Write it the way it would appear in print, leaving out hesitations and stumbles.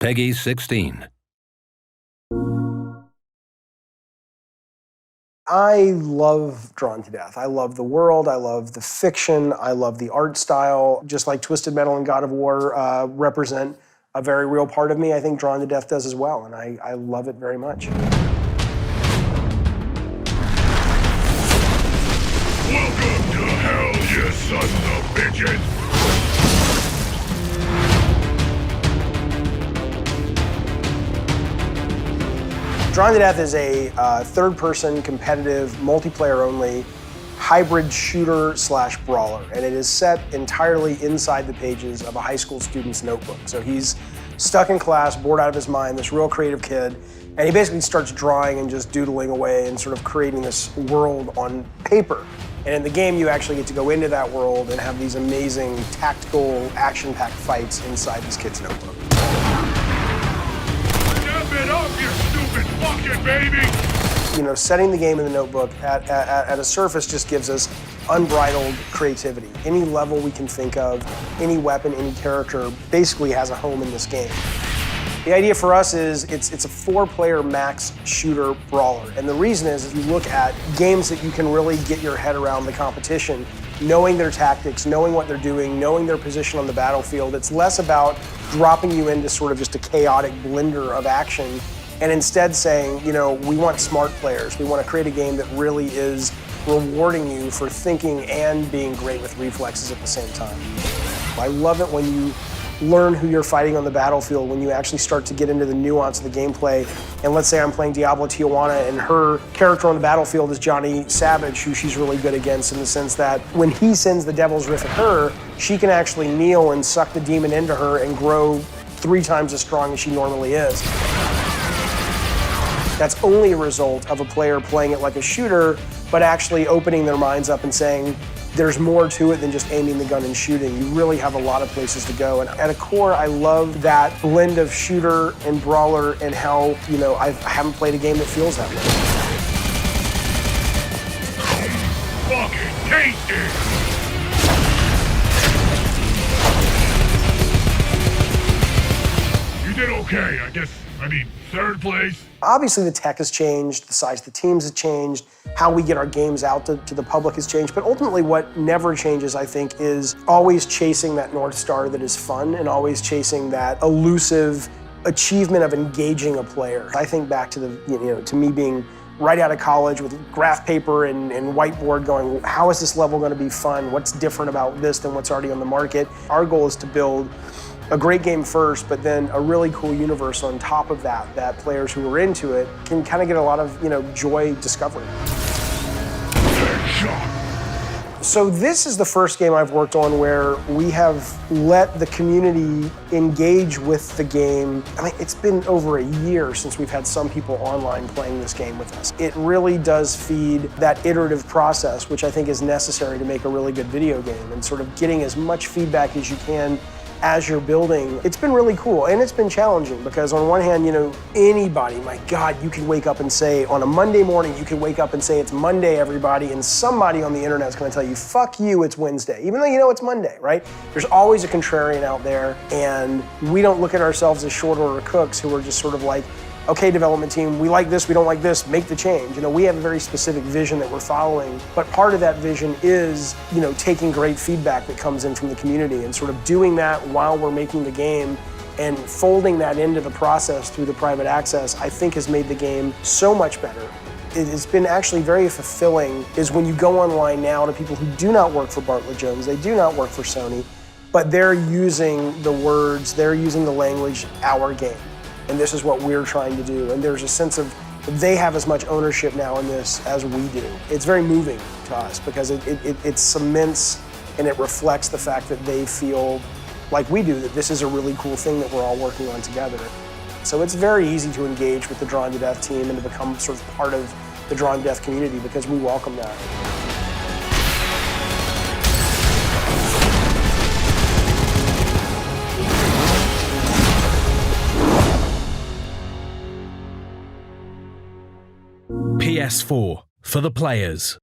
Peggy 16. I love Drawn to Death. I love the world, I love the fiction, I love the art style. Just like Twisted Metal and God of War represent a very real part of me, I think Drawn to Death does as well, and I love it very much. Welcome to hell, you sons of bitches! Drawn to Death is a third-person, competitive, multiplayer-only, hybrid shooter/brawler, and it is set entirely inside the pages of a high school student's notebook. So he's stuck in class, bored out of his mind, this real creative kid, and he basically starts drawing and just doodling away and sort of creating this world on paper. And in the game, you actually get to go into that world and have these amazing, tactical, action-packed fights inside this kid's notebook. Step it up, you stupid fucking baby! You know, setting the game in the notebook at a surface just gives us unbridled creativity. Any level we can think of, any weapon, any character basically has a home in this game. The idea for us is it's a 4-player max shooter brawler. And the reason is, if you look at games that you can really get your head around the competition, knowing their tactics, knowing what they're doing, knowing their position on the battlefield, it's less about dropping you into sort of just a chaotic blender of action, and instead saying, you know, we want smart players. We want to create a game that really is rewarding you for thinking and being great with reflexes at the same time. I love it when you learn who you're fighting on the battlefield, when you actually start to get into the nuance of the gameplay. And let's say I'm playing Diablo Tijuana and her character on the battlefield is Johnny Savage, who she's really good against, in the sense that when he sends the Devil's Riff at her, she can actually kneel and suck the demon into her and grow 3 times as strong as she normally is. That's only a result of a player playing it like a shooter, but actually opening their minds up and saying, there's more to it than just aiming the gun and shooting. You really have a lot of places to go. And at a core, I love that blend of shooter and brawler, and how, you know, I haven't played a game that feels that way. Fucking taste it! You did okay, I guess. I mean, 3rd place. Obviously, the tech has changed, the size of the teams has changed, how we get our games out to the public has changed, but ultimately what never changes, I think, is always chasing that North Star that is fun, and always chasing that elusive achievement of engaging a player. I think back to to me being right out of college with graph paper and whiteboard going, how is this level going to be fun? What's different about this than what's already on the market? Our goal is to build a great game first, but then a really cool universe on top of that, that players who are into it can kind of get a lot of, joy discovering. So this is the first game I've worked on where we have let the community engage with the game. I mean, it's been over a year since we've had some people online playing this game with us. It really does feed that iterative process, which I think is necessary to make a really good video game, and sort of getting as much feedback as you can as you're building. It's been really cool, and it's been challenging, because on one hand, anybody, my God, you can wake up and say, on a Monday morning, you can wake up and say, it's Monday, everybody, and somebody on the internet is gonna tell you, fuck you, it's Wednesday, even though you know it's Monday, right? There's always a contrarian out there, and we don't look at ourselves as short order cooks who are just sort of like, okay, development team, we like this, we don't like this, make the change. We have a very specific vision that we're following, but part of that vision is, taking great feedback that comes in from the community and sort of doing that while we're making the game, and folding that into the process through the private access, I think has made the game so much better. It has been actually very fulfilling is when you go online now to people who do not work for Bartlett Jones, they do not work for Sony, but they're using the words, they're using the language, our game. And this is what we're trying to do. And there's a sense of they have as much ownership now in this as we do. It's very moving to us, because it cements and it reflects the fact that they feel like we do, that this is a really cool thing that we're all working on together. So it's very easy to engage with the Drawn to Death team and to become sort of part of the Drawn to Death community, because we welcome that. PS4 for the players.